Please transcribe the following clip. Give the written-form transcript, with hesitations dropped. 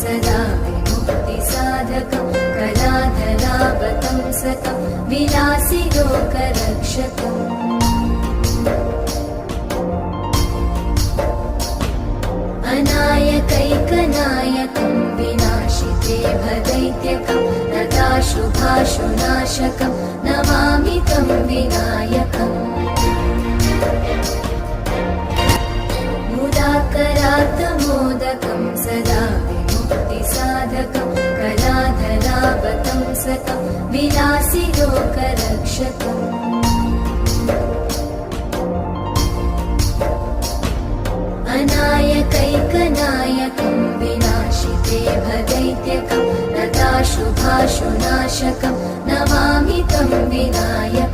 सदा विमुक्तिसाधकं कलाधरावतं सतं विलासि लोकरक्षकम् अनायकैकनायकं विनाशिते भदैत्यकं नताशुभाशुनाशकं नमामि तं विनायकम् मुदाकरात्तमोदकं सदा विमुक्तिसाधकं कलाधरावतं सतं विलासि लोकरक्षकम् अनायकैकनायकं विनाशिते भदैत्यकं नताशुभाशुनाशकं नमामि तं विनायकम्